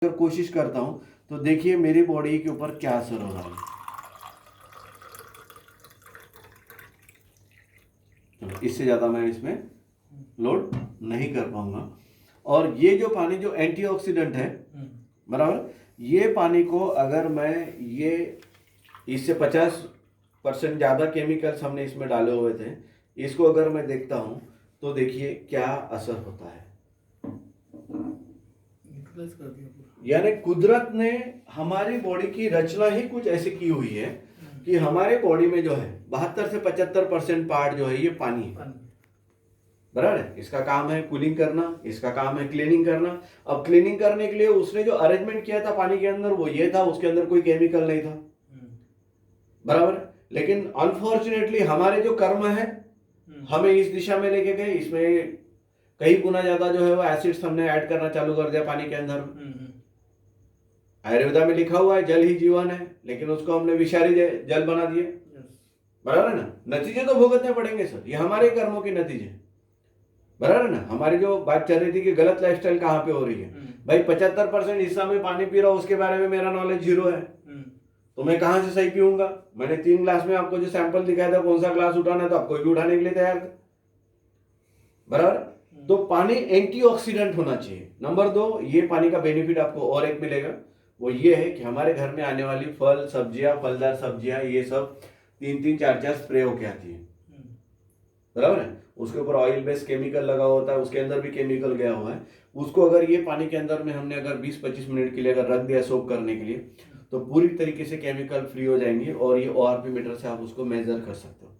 अगर कोशिश करता हूँ तो देखिए मेरी बॉडी के ऊपर क्या असर हो रहा है। चलो इससे ज़्यादा मैं इसमें लोड नहीं कर पाऊंगा। और ये जो पानी जो एंटीऑक्सीडेंट है, बराबर, ये पानी को अगर मैं ये इससे 50% ज़्यादा केमिकल्स हमने इसमें डाले हुए थे, इसको अगर मैं देखता हूँ तो देखिए क्या असर होता है। यानी कुदरत ने हमारी बॉडी की रचना ही कुछ ऐसी की हुई है कि हमारे बॉडी में जो है 72 से 75% पार्ट जो है ये पानी है, बराबर है। इसका काम है कूलिंग करना, इसका काम है क्लीनिंग करना। अब क्लीनिंग करने के लिए उसने जो अरेंजमेंट किया था पानी के अंदर वो ये था, उसके अंदर कोई केमिकल नहीं था, बराबर। लेकिन अनफॉर्चुनेटली हमारे जो कर्म है हमें इस दिशा में लेके गए, इसमें कई गुना ज्यादा जो है वो एसिड्स हमने ऐड करना चालू कर दिया पानी के अंदर। आयुर्वेदा में लिखा हुआ है जल ही जीवन है, लेकिन उसको हमने विषारी जल बना दिया, बराबर है ना। नतीजे तो भुगतने पड़ेंगे सर, ये हमारे कर्मों के नतीजे, बराबर है ना। हमारी जो बात चल रही थी कि गलत लाइफस्टाइल कहाँ पे हो रही है, भाई 75% हिस्सा में पानी पी रहा हूं, उसके बारे में मेरा नॉलेज 0 है, तो मैं कहां से सही पीऊंगा। मैंने 3 ग्लास में आपको जो सैंपल दिखाया था कौन सा ग्लास उठाना है, तो आप कोई भी उठाने के लिए तैयार थे, बराबर। तो पानी एंटीऑक्सीडेंट होना चाहिए। नंबर 2, ये पानी का बेनिफिट आपको और एक मिलेगा, वो ये है कि हमारे घर में आने वाली फल सब्जियां, फलदार सब्जियां, ये सब 3-3 4-4 स्प्रे होके आती है, बराबर है। उसके ऊपर ऑयल बेस्ड केमिकल लगा होता है, उसके अंदर भी केमिकल गया हुआ है। उसको अगर ये पानी के अंदर में हमने अगर 20-25 मिनट के लिए अगर रख दिया सोक करने के लिए, तो पूरी तरीके से केमिकल फ्री हो जाएंगे। और ये ORP मीटर से आप उसको मेजर कर सकते हो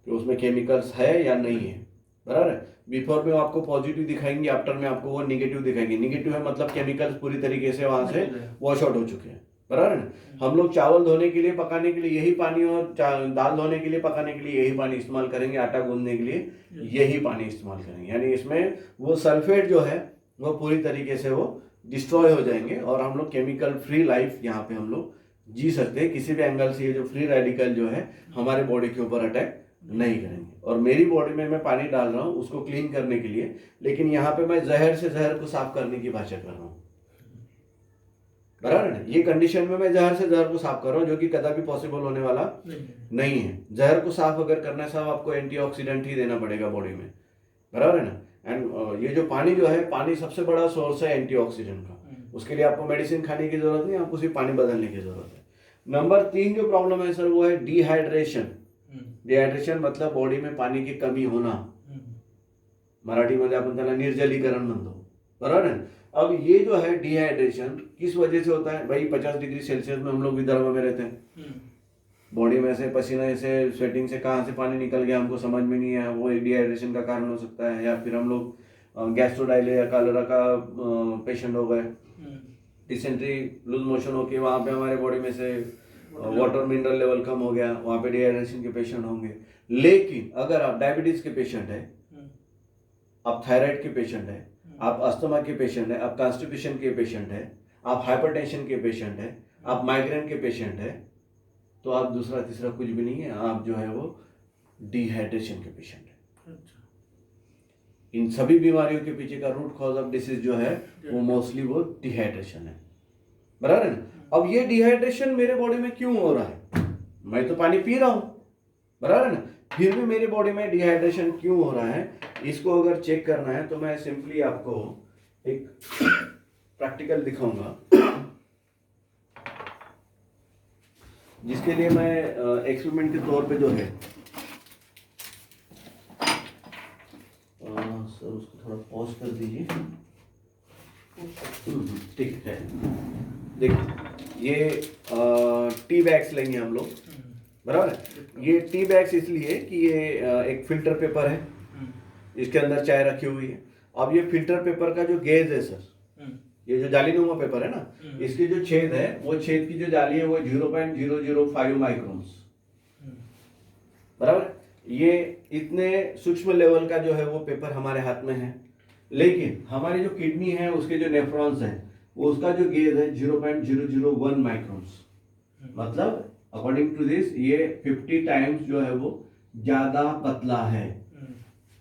कि उसमें केमिकल्स है या नहीं है, बराबर है। बिफोर में आपको पॉजिटिव दिखाएंगे, आफ्टर में आपको वो निगेटिव दिखाएंगे। निगेटिव है मतलब केमिकल्स पूरी तरीके से वहां से वॉश आउट हो चुके हैं, बराबर है ना। हम लोग चावल धोने के लिए, पकाने के लिए यही पानी, और दाल धोने के लिए, पकाने के लिए यही पानी इस्तेमाल करेंगे, आटा गूंदने के लिए यही पानी इस्तेमाल करेंगे। यानी इसमें वो सल्फेट जो है वो पूरी तरीके से वो डिस्ट्रॉय हो जाएंगे, और हम लोग केमिकल फ्री लाइफ यहाँ पे हम लोग जी सकते हैं। किसी भी एंगल से ये जो फ्री रेडिकल जो है हमारे बॉडी के ऊपर अटैक नहीं करेंगे। और मेरी बॉडी में मैं पानी डाल रहा हूँ उसको क्लीन करने के लिए, लेकिन यहाँ पे मैं जहर से जहर को साफ करने की भाषा कर रहा हूँ, बराबर है। ये कंडीशन में मैं जहर से जहर को साफ कर रहा हूँ, जो कि कदापि पॉसिबल होने वाला नहीं है। जहर को साफ अगर करना है साहब, आपको एंटीऑक्सीडेंट ही देना पड़ेगा बॉडी में, बराबर है ना। एंड ये जो पानी जो है, पानी सबसे बड़ा सोर्स है एंटीऑक्सीडेंट का। उसके लिए आपको मेडिसिन खाने की जरूरत नहीं, आपको सिर्फ पानी बदलने की जरूरत है। नंबर 3 जो प्रॉब्लम है सर वो है डिहाइड्रेशन। डिहायड्रेशन मतलब बॉडी में पाणी की कमी होना, मराठीमध्ये आपण त्याला निर्जलीकरण म्हणतो, बरोबर है। अब ये जो है डिहाइड्रेशन किस वजह से होता है, भाई 50 डिग्री सेल्सियस में हम लोग विदर्भ में रहते हैं, बॉडी में से पसीने से, स्वेटिंग से कहाँ से पानी निकल गया हमको समझ में नहीं है, वो एक डिहाइड्रेशन का कारण हो सकता है। या फिर हम लोग गैस्ट्रोडाइले या कॉलेरा का पेशेंट हो गए, डिसेंट्री, लूज मोशन हो के वहाँ पे हमारे बॉडी में से वाटर मिनरल लेवल कम हो गया, वहाँ पे डिहाइड्रेशन के पेशेंट होंगे। लेकिन अगर आप डायबिटीज के पेशेंट है, आप थायराइड के पेशेंट है, आप अस्थमा के पेशेंट है, आप कॉन्स्टिपेशन के पेशेंट है, आप हाइपरटेंशन के पेशेंट है, आप माइग्रेन के पेशेंट है, तो आप दूसरा तीसरा कुछ भी नहीं है, आप जो है वो डिहाइड्रेशन के पेशेंट है। इन सभी बीमारियों के पीछे का रूट कॉज ऑफ डिसीज जो है वो मोस्टली वो डिहाइड्रेशन है, बराबर है ना। अब ये डिहाइड्रेशन मेरे बॉडी में क्यों हो रहा है, मैं तो पानी पी रहा हूं, बराबर है ना, फिर भी मेरी बॉडी में डिहाइड्रेशन क्यों हो रहा है, इसको अगर चेक करना है तो मैं सिंपली आपको एक प्रैक्टिकल दिखाऊंगा, जिसके लिए मैं एक्सपेरिमेंट के तौर पे जो है सर उसको थोड़ा पॉज कर दीजिए, ठीक है। देखिए ये टी बैग्स लेंगे हम लोग, बराबर है। ये टी बैग्स इसलिए कि ये एक फिल्टर पेपर है, इसके अंदर चाय रखी हुई है। अब ये फिल्टर पेपर का जो गेज है सर, ये जो जालीनुमा पेपर है ना, इसकी जो छेद है वो छेद की जो जाली है वो 0.005 माइक्रोन्स, बराबर। ये इतने सूक्ष्म लेवल का जो है वो पेपर हमारे हाथ में है, लेकिन हमारी जो किडनी है उसके जो नेफ्रॉन्स है वो उसका जो गेज है 0.001 माइक्रोन्स, मतलब अकॉर्डिंग टू दिस ये 50 टाइम्स जो है वो ज्यादा पतला है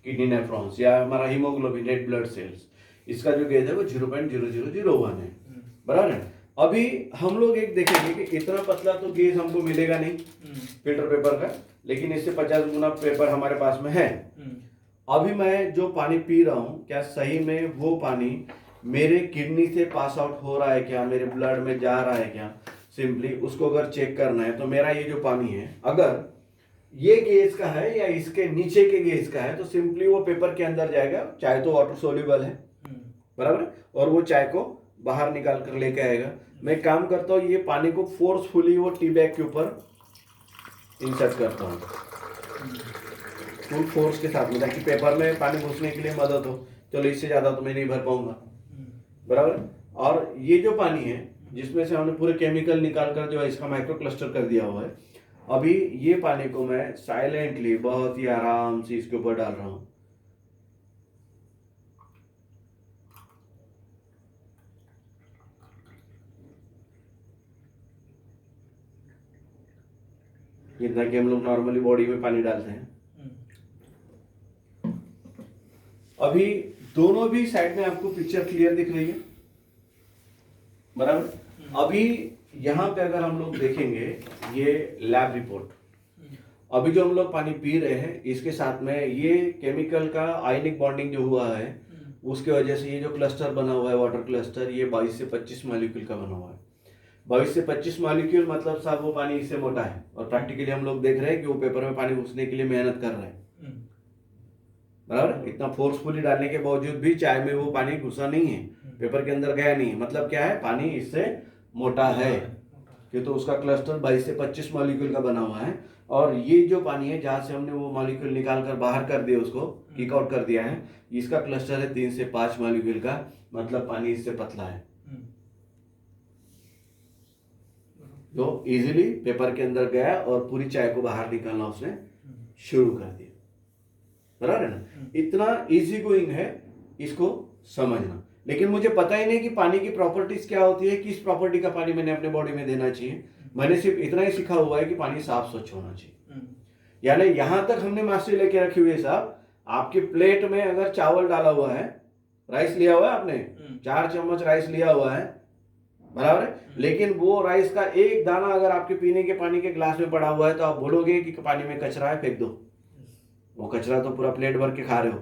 किडनी नेफ्रॉन्स या हमारा हीमोग्लोबिन, रेड ब्लड सेल्स, इसका जो गेज है वो 0.0001 है, बराबर है। अभी हम लोग एक देखेंगे कि इतना पतला तो गेज हमको मिलेगा नहीं फिल्टर पेपर का, लेकिन इससे 50 गुना पेपर हमारे पास में है। अभी मैं जो पानी पी रहा हूँ, क्या सही में वो पानी मेरे किडनी से पास आउट हो रहा है क्या, मेरे ब्लड में जा रहा है क्या, सिंपली उसको अगर चेक करना है तो मेरा ये जो पानी है अगर ये गेज का है या इसके नीचे के गेज का है तो सिंपली वो पेपर के अंदर जाएगा, चाहे तो वाटर सोल्यूबल है बराबर, और वो चाय को बाहर निकाल कर लेके आएगा। मैं काम करता हूँ, ये पानी को फोर्सफुली वो टी बैग के ऊपर इंसर्ट करता हूँ फुल फोर्स के साथ में, ताकि पेपर में पानी घुसने के लिए मदद हो। चलो इससे ज़्यादा तो मैं नहीं भर पाऊंगा बराबर। और ये जो पानी है जिसमें से हमने पूरे केमिकल निकाल कर जो है इसका माइक्रो क्लस्टर कर दिया हुआ है, अभी ये पानी को मैं साइलेंटली बहुत ही आराम से इसके ऊपर डाल रहा हूँ। जितना कि हम लोग नॉर्मली बॉडी में पानी डालते हैं। अभी दोनों भी साइड में आपको पिक्चर क्लियर दिख रही है बराबर। अभी यहाँ पे अगर हम लोग देखेंगे ये लैब रिपोर्ट, अभी जो हम लोग पानी पी रहे हैं इसके साथ में ये केमिकल का आयनिक बॉन्डिंग जो हुआ है उसके वजह से ये जो क्लस्टर बना हुआ है वाटर क्लस्टर, ये 22 से 25 मॉलिक्यूल का बना हुआ है। 22 से 25 मॉलिक्यूल मतलब साहब वो पानी इससे मोटा है, और प्रैक्टिकली हम लोग देख रहे हैं कि वो पेपर में पानी घुसने के लिए मेहनत कर रहे हैं बराबर। इतना फोर्सफुली डालने के बावजूद भी चाय में वो पानी घुसा नहीं है, पेपर के अंदर गया नहीं है, मतलब क्या है, पानी इससे मोटा है कि तो उसका क्लस्टर 22 से 25 मॉलिक्यूल का बना हुआ है। और ये जो पानी है जहाँ से हमने वो मॉलिक्यूल निकाल कर बाहर कर दिया, उसको किक आउट कर दिया है, इसका क्लस्टर है 3 से 5 मॉलिक्यूल का, मतलब पानी इससे पतला है जो इजीली पेपर के अंदर गया और पूरी चाय को बाहर निकालना उसने शुरू कर दिया बराबर है ना। इतना इजी गोइंग है इसको समझना। लेकिन मुझे पता ही नहीं कि पानी की प्रॉपर्टीज क्या होती है, किस प्रॉपर्टी का पानी मैंने अपने बॉडी में देना चाहिए। मैंने सिर्फ इतना ही सीखा हुआ है कि पानी साफ स्वच्छ होना चाहिए। यानी यहां तक हमने मास्टरी लेके रखी हुई है साहब। आपकी प्लेट में अगर चावल डाला हुआ है, राइस लिया हुआ है आपने, 4 चम्मच राइस लिया हुआ है बराबर है, लेकिन वो राइस का एक दाना अगर आपके पीने के पानी के ग्लास में पड़ा हुआ है तो आप बोलोगे कि पानी में कचरा है, फेंक दो। वो कचरा तो पूरा प्लेट भर के खा रहे हो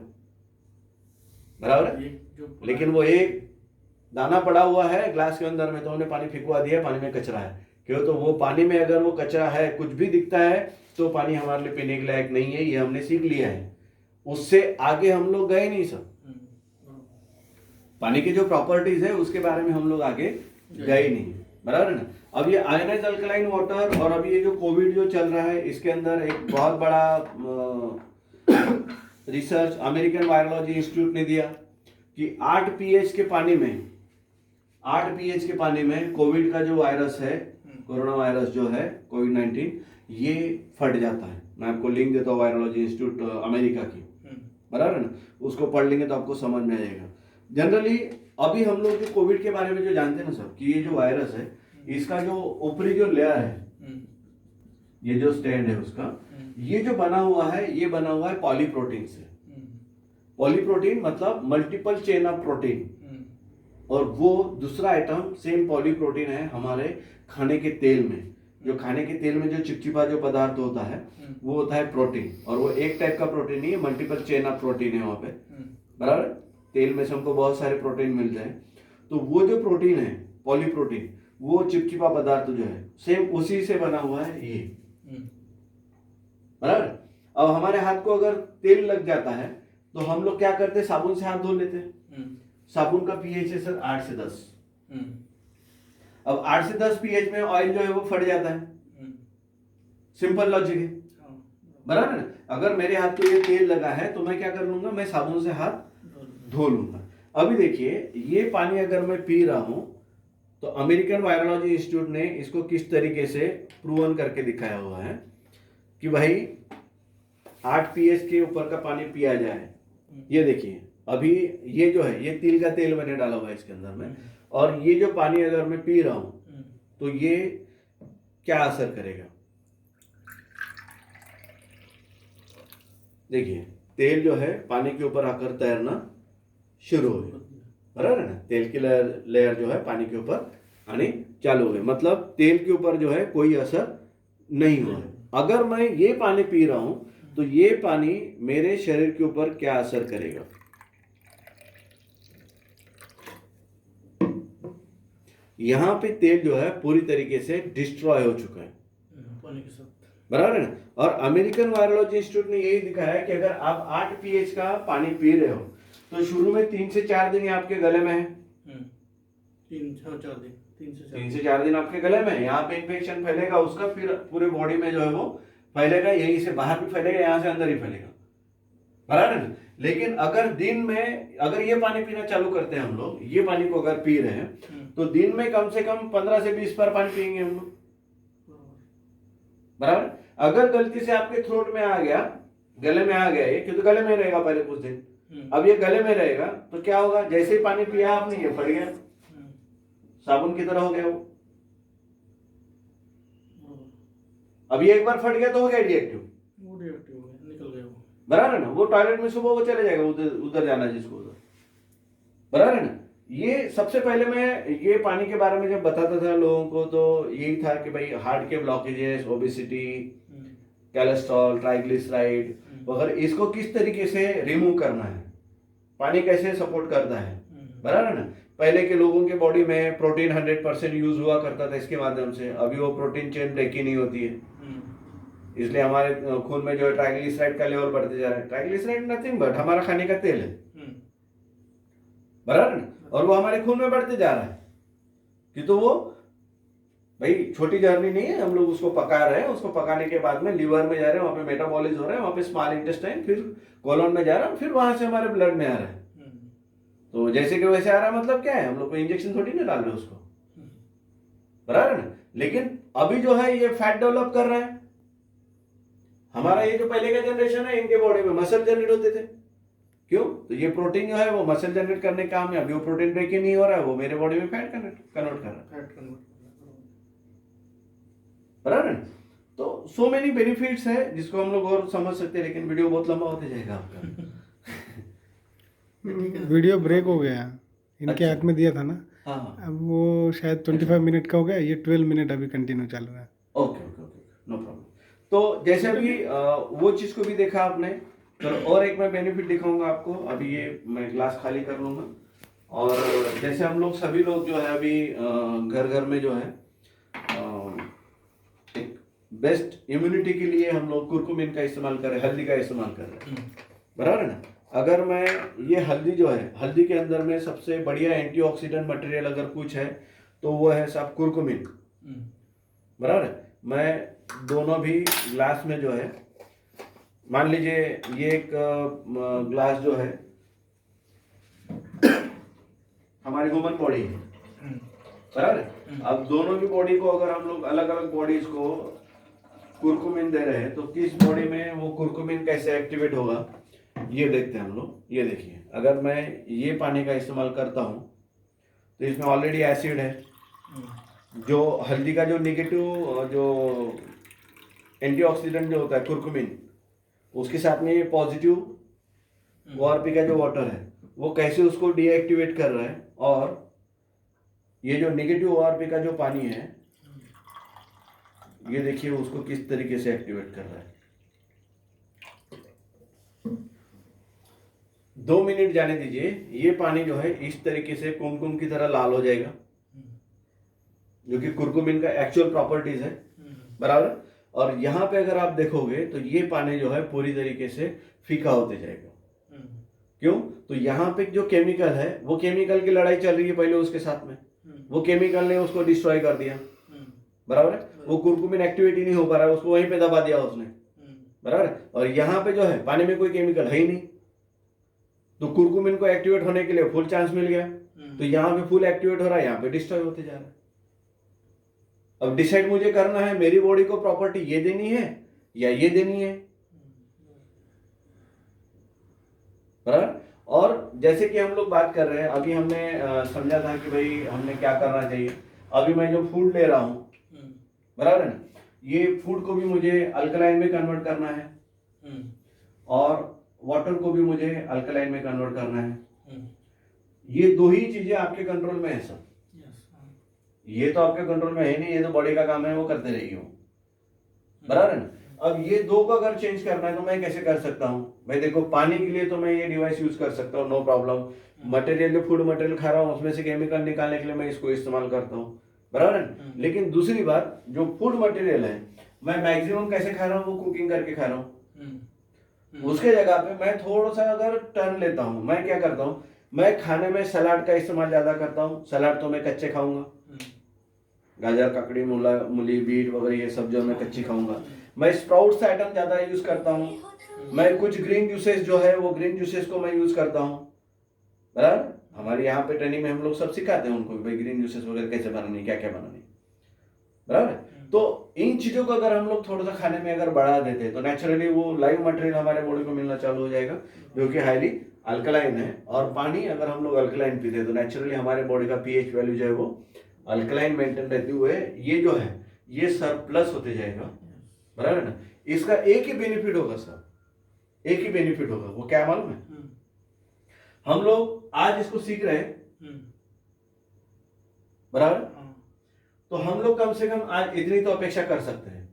बराबर है, लेकिन वो एक दाना पड़ा हुआ है ग्लास के अंदर में तो हमने पानी फेंकवा दिया, पानी में कचरा है। क्यों? तो वो पानी में अगर वो कचरा है, कुछ भी दिखता है तो पानी हमारे लिए पीने के लायक नहीं है, ये हमने सीख लिया है। उससे आगे हम लोग गए नहीं सब। पानी की जो प्रॉपर्टीज है उसके बारे में हम लोग आगे गए नहीं बराबर है ना। अब ये आयनाइज अल्कलाइन वाटर और अभी ये जो कोविड जो चल रहा है इसके अंदर एक बहुत बड़ा रिसर्च अमेरिकन वायरोलॉजी इंस्टीट्यूट ने दिया कि 8 पीएच के पानी में, 8 पीएच के पानी में कोविड का जो वायरस है, कोरोना वायरस जो है कोविड-19, ये फट जाता है। मैं आपको लिंक देता हूँ वायरोलॉजी इंस्टीट्यूट अमेरिका की बराबर है ना, उसको पढ़ लेंगे तो आपको समझ में आ जाएगा। जनरली अभी हम लोग जो कोविड के बारे में जो जानते हैं ना सब, कि ये जो वायरस है इसका जो ऊपरी जो लेयर है, ये जो स्टैंड है उसका, ये जो बना हुआ है ये बना हुआ है पॉलीप्रोटीन से। पॉलीप्रोटीन मतलब मल्टीपल चेन ऑफ प्रोटीन, और वो दूसरा आइटम सेम पॉलीप्रोटीन है हमारे खाने के तेल में। जो खाने के तेल में जो चिपचिपा जो पदार्थ होता है वो होता है प्रोटीन, और वो एक टाइप का प्रोटीन नहीं है, मल्टीपल चेन ऑफ प्रोटीन है वहां पे बराबर। तेल में से हमको बहुत सारे प्रोटीन मिलते हैं, तो वो जो प्रोटीन है पॉलीप्रोटीन, वो चिपचिपा पदार्थ जो है सेम उसी से बना हुआ है ये बराबर। अब हमारे हाथ को अगर तेल लग जाता है तो हम लोग क्या करते हैं, साबुन से हाथ धो लेते हैं। साबुन का पीएच है सर 8 से 10। अब 8 से 10 पीएच में ऑयल जो है वो फट जाता है, सिंपल लॉजिक है बराबर ना। अगर मेरे हाथ को ये तेल लगा है तो मैं क्या कर लूंगा, मैं साबुन से हाथ धो लूंगा। अभी देखिए ये पानी अगर मैं पी रहा हूं तो अमेरिकन वायरोलॉजी इंस्टीट्यूट ने इसको किस तरीके से प्रूवन करके दिखाया हुआ है कि भाई 8 पीएच के ऊपर का पानी पिया जाए। ये देखिए अभी ये जो है ये तिल का तेल मैंने डाला हुआ है इसके अंदर में, और ये जो पानी अगर मैं पी रहा हूं तो ये क्या असर करेगा। देखिए तेल जो है पानी के ऊपर आकर तैरना शुरू हो गया बराबर है ना, तेल की लेयर जो है पानी के ऊपर आनी चालू हो गई, मतलब तेल के ऊपर जो है कोई असर नहीं हुआ है। अगर मैं ये पानी पी रहा हूं तो ये पानी मेरे शरीर के ऊपर क्या असर करेगा? यहां पे तेल जो है पूरी तरीके से डिस्ट्रॉय हो चुका है पानी के साथ, बराबर है ना। और अमेरिकन वायरोलॉजी इंस्टीट्यूट ने यही दिखाया है कि अगर आप 8 pH का पानी पी रहे हो तो शुरू में 3 से 4 दिन ये आपके गले में है, 3 से 4 दिन आपके गले में, यहाँ पे इन्फेक्शन फैलेगा उसका, फिर पूरे बॉडी में जो है वो फैलेगा, यहीं से बाहर भी फैलेगा, यहाँ से अंदर ही फैलेगा, बराबर है ना। लेकिन अगर दिन में अगर ये पानी पीना चालू करते हैं हम लोग, ये पानी को अगर पी रहे हैं तो दिन में कम से कम 15 से 20 बार पानी पियेंगे हम लोग, बराबर। अगर गलती से आपके थ्रोट में आ गया, गले में आ गया ये, क्योंकि गले में रहेगा पहले कुछ दिन, अब ये गले में रहेगा तो क्या होगा, जैसे ही पानी पिया आपने ये फट गया, साबुन की तरह हो गया वो। अब ये एक बार फट गया तो हो गया रिएक्टिव, वो रिएक्टिव हो गया, निकल गया वो, बराबर है ना। वो टॉयलेट में सुबह वो चले जाएगा, उधर जाना जिसको उधर, बराबर है ना। ये सबसे पहले मैं ये पानी के बारे में जब बताता था लोगों को तो यही था कि भाई हार्ट के ब्लॉकेजेस, ओबेसिटी, कोलेस्ट्रॉल, ट्राइग्लिसराइड वगैरह, इसको किस तरीके से रिमूव करना है, पानी कैसे सपोर्ट करता है, बराबर है ना। पहले के लोगों के बॉडी में प्रोटीन 100% यूज हुआ करता था इसके माध्यम से, अभी वो प्रोटीन चेन ब्रेक ही नहीं होती है, इसलिए हमारे खून में जो है ट्राइग्लिसराइड का लेवल बढ़ते जा रहा है। ट्राइग्लिसराइड नथिंग बट हमारा खाने का तेल है, बराबर है ना, और वो हमारे खून में बढ़ते जा रहा है कि तो वो भाई छोटी जर्नी नहीं है, हम लोग उसको पका रहे हैं, उसको पकाने के बाद में लिवर में जा रहे हैं, वहां पे मेटाबॉलिज्म हो रहा है, वहां पे स्मॉल इंटेस्टाइन, फिर कोलन में जा रहा है, फिर वहां से हमारे ब्लड में आ रहा है। तो जैसे कि वैसे आ रहा है मतलब क्या है, हम लोग को इंजेक्शन थोड़ी ना डाल रहे उसको, बराबर है ना। लेकिन अभी जो है ये फैट डेवलप कर रहा है, हमारा ये जो पहले का जनरेशन है इनके बॉडी में मसल जनरेट होते थे, क्यों, तो ये प्रोटीन जो है वो मसल जनरेट करने का काम है, अभी वो प्रोटीन ब्रेक ही नहीं हो रहा है, वो मेरे बॉडी में फैट कन्वर्ट कर रहा है, बराबर है। तो सो मेनी बेनिफिट्स है जिसको हम लोग और समझ सकते हैं, लेकिन वीडियो बहुत लंबा होते जाएगा आपका। वीडियो ब्रेक हो गया, इनके अच्छा। हाथ में दिया था ना, हाँ, अब वो शायद 25 मिनट का हो गया, ये 12 मिनट अभी कंटिन्यू चालू है। Okay okay okay, no problem. तो जैसे अभी वो चीज को भी देखा आपने, तो और एक मैं बेनिफिट दिखाऊंगा आपको, अभी ये मैं ग्लास खाली कर लूंगा। और जैसे हम लोग सभी लोग जो है अभी घर घर में जो है एक बेस्ट इम्यूनिटी के लिए हम लोग कुरकुमिन का इस्तेमाल कर रहे हैं, हल्दी का इस्तेमाल कर रहे हैं, बराबर है ना। अगर मैं ये हल्दी जो है, हल्दी के अंदर में सबसे बढ़िया एंटीऑक्सीडेंट मटेरियल अगर कुछ है तो वो है साहब कुरकुमिन, बराबर है। मैं दोनों भी ग्लास में जो है, मान लीजिए ये एक ग्लास जो है हमारी ह्यूमन बॉडी है, बराबर है। अब दोनों की बॉडी को अगर हम लोग अलग अलग बॉडीज को कुरकुमिन दे रहे हैं तो किस बॉडी में वो कुरकुमिन कैसे एक्टिवेट होगा ये देखते हैं हम लोग। ये देखिए, अगर मैं ये पानी का इस्तेमाल करता हूँ तो इसमें ऑलरेडी एसिड है, जो हल्दी का जो नेगेटिव जो एंटीऑक्सीडेंट जो होता है कुरकुमिन, उसके साथ में ये पॉजिटिव ओआरपी का जो वाटर है वो कैसे उसको डीएक्टिवेट कर रहा है, और ये जो नेगेटिव ओआरपी का जो पानी है ये देखिए उसको किस तरीके से एक्टिवेट कर रहा है। 2 मिनट जाने दीजिए, ये पानी जो है इस तरीके से कुमकुम की तरह लाल हो जाएगा, जो कि कुरकुमिन का एक्चुअल प्रॉपर्टीज है, बराबर। और यहाँ पे अगर आप देखोगे तो ये पानी जो है पूरी तरीके से फीका होते जाएगा, क्यों, तो यहाँ पे जो केमिकल है वो केमिकल की लड़ाई चल रही है पहले उसके साथ में, वो केमिकल ने उसको डिस्ट्रॉय कर दिया, बराबर है। वो कुरकुमिन एक्टिविटी नहीं हो पा रहा है, उसको वहीं पे दबा दिया उसने, बराबर। और यहाँ पे जो है पानी में कोई केमिकल है ही नहीं, तो कुरकुमिन को एक्टिवेट होने के लिए फुल चांस मिल गया, तो यहाँ पे फुल एक्टिवेट हो रहा है, यहाँ पे डिस्ट्रॉय होते जा रहा है। अब डिसाइड मुझे करना है मेरी बॉडी को प्रॉपर्टी ये देनी है या ये देनी है, बराबर। और जैसे कि हम लोग बात कर रहे हैं, अभी हमने समझा था कि भाई हमने क्या करना चाहिए। अभी मैं जो फूड ले रहा हूँ, बराबर है ना, ये फूड को भी मुझे अल्कलाइन में कन्वर्ट करना है और वाटर को भी मुझे अल्कलाइन में कन्वर्ट करना है। ये दो ही चीजें आपके कंट्रोल में है सब। यस हाँ ये तो आपके कंट्रोल में है नहीं, ये तो बॉडी का काम है, वो करते रहेगी वो, बराबर है ना। अब ये दो को अगर चेंज करना है तो मैं कैसे कर सकता हूँ भाई? देखो पानी के लिए तो मैं ये डिवाइस यूज कर सकता हूँ, नो प्रॉब्लम। मटेरियल जो फूड मटेरियल खा रहा हूँ उसमें से केमिकल निकालने के लिए मैं इसको इस्तेमाल करता हूँ, बराबर है। लेकिन दूसरी बात, जो फूड मटेरियल है मैं मैक्सिमम कैसे खा रहा हूँ? वो कुकिंग करके खा रहा हूँ। उसके जगह पे मैं थोड़ा सा अगर टर्न लेता हूँ, मैं क्या करता हूँ, मैं खाने में सलाद का इस्तेमाल ज्यादा करता हूँ। सलाद तो मैं कच्चे खाऊंगा, गाजर ककड़ी मूला मूली बीट वगैरह ये सब जो मैं कच्ची खाऊंगा। मैं स्प्राउट्स आइटम ज्यादा यूज करता हूँ। मैं कुछ ग्रीन जूसेस जो है वो ग्रीन जूसेस को मैं यूज करता हूँ, बराबर। हमारे यहाँ पे ट्रेनिंग में हम लोग सब सिखाते हैं उनको भाई ग्रीन जूसेस वगैरह कैसे बनानी, क्या क्या बनानी, बराबर। तो इन चीजों को अगर हम लोग थोड़ा सा खाने में अगर बढ़ा देते तो नेचुरली वो लाइव मटेरियल हमारे बॉडी को मिलना चालू हो जाएगा जो कि हाईली अल्कलाइन है। और पानी अगर हम लोग अल्कलाइन पीते हैं तो नेचुरली हमारे बॉडी का पीएच वैल्यू जो है वो अल्कलाइन मेंटेन रहते हुए ये जो है ये सरप्लस होते जाएगा, बराबर है ना। इसका एक ही बेनिफिट होगा सर, एक ही बेनिफिट होगा, वो क्या मालूम है? हम लोग आज इसको सीख रहे हैं, बराबर। तो हम लोग कम से कम आज इतनी तो अपेक्षा कर सकते हैं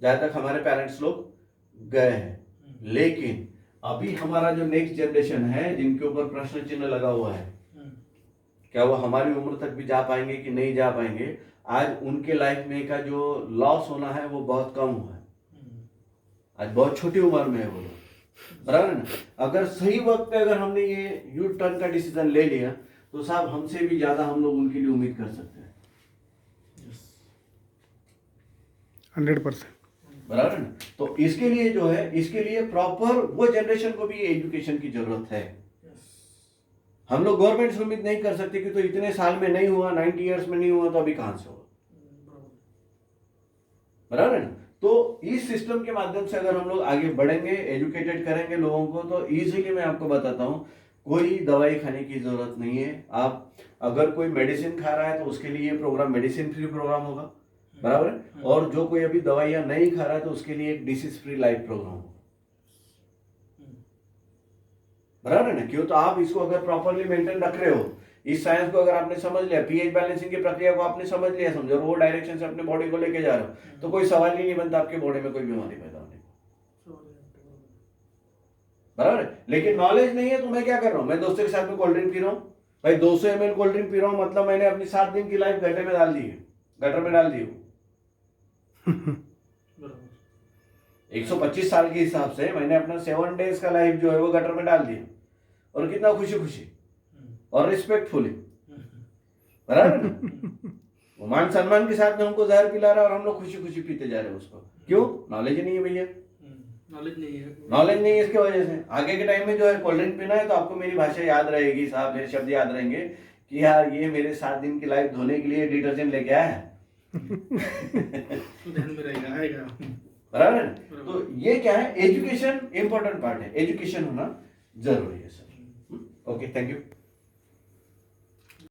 जहां तक हमारे पेरेंट्स लोग गए हैं। लेकिन अभी हमारा जो नेक्स्ट जनरेशन है जिनके ऊपर प्रश्न चिन्ह लगा हुआ है, क्या वो हमारी उम्र तक भी जा पाएंगे कि नहीं जा पाएंगे? आज उनके लाइफ में का जो लॉस होना है वो बहुत कम हुआ है। आज बहुत छोटी उम्र में है वो लोग, बराबर है ना। अगर सही वक्त पे अगर हमने ये यू टर्न का डिसीजन ले लिया तो साहब हमसे भी ज्यादा हम लोग उनके लिए उम्मीद कर सकते हैं, 100%। बराबर है ना। तो इसके लिए जो है, इसके लिए प्रॉपर वो जनरेशन को भी एजुकेशन की जरूरत है। हम लोग गवर्नमेंट से उम्मीद नहीं कर सकते कि तो इतने साल में नहीं हुआ, 90 इयर्स में नहीं हुआ तो अभी कहां से होगा, बराबर है ना। तो इस सिस्टम के माध्यम से अगर हम लोग आगे बढ़ेंगे, एजुकेटेड करेंगे लोगों को, तो इजीली मैं आपको बताता हूं कोई दवाई खाने की जरूरत नहीं है। आप अगर कोई मेडिसिन खा रहा है तो उसके लिए प्रोग्राम मेडिसिन फ्री प्रोग्राम होगा, बराबर है। और जो कोई अभी दवाइयां नहीं खा रहा है तो उसके लिए एक डिसीज फ्री लाइफ प्रोग्राम होगा, बराबर है ना। क्यों? तो आप इसको अगर प्रॉपरली मेंटेन रख रहे हो, इस साइंस को अगर आपने समझ लिया, पीएच बैलेंसिंग की प्रक्रिया को आपने समझ लिया, समझो, और वो डायरेक्शन से अपने बॉडी को लेके जा रहे हो, तो कोई सवाल ही नहीं बनता आपके बॉडी में कोई बीमारी पैदा होने का, बराबर है। लेकिन नॉलेज नहीं है तो मैं क्या कर रहा हूं? मैं दोस्तों के साथ में कोल्ड ड्रिंक पी रहा हूं भाई, 200 ml कोल्ड ड्रिंक पी रहा हूं, मतलब मैंने अपनी 7 दिन की लाइफ गड्ढे में डाल दी है, गटर में डाल दी हूं। 125 साल के हिसाब से मैंने अपना 7 डेज का लाइफ जो है वो गटर में डाल दिया, और कितना खुशी खुशी और रिस्पेक्टफुली, बराबर है ना। वो मान सम्मान के साथ में हमको जहर पिला रहा है और हम लोग खुशी खुशी पीते जा रहे हैं उसको। क्यों? नॉलेज ही नहीं है भैया, नॉलेज नहीं है, नॉलेज नहीं है। इसके वजह से आगे के टाइम में जो है कोल्ड ड्रिंक पीना है तो आपको मेरी भाषा याद रहेगी साहब, मेरे शब्द याद रहेंगे कि यार ये मेरे 7 दिन की लाइफ धोने के लिए डिटर्जेंट लेके आया है। तो ध्यान में रहेगा, आएगा, बराबर है। तो ये क्या है, एजुकेशन इंपॉर्टेंट पार्ट है, एजुकेशन होना जरूरी है सर। Okay, thank you.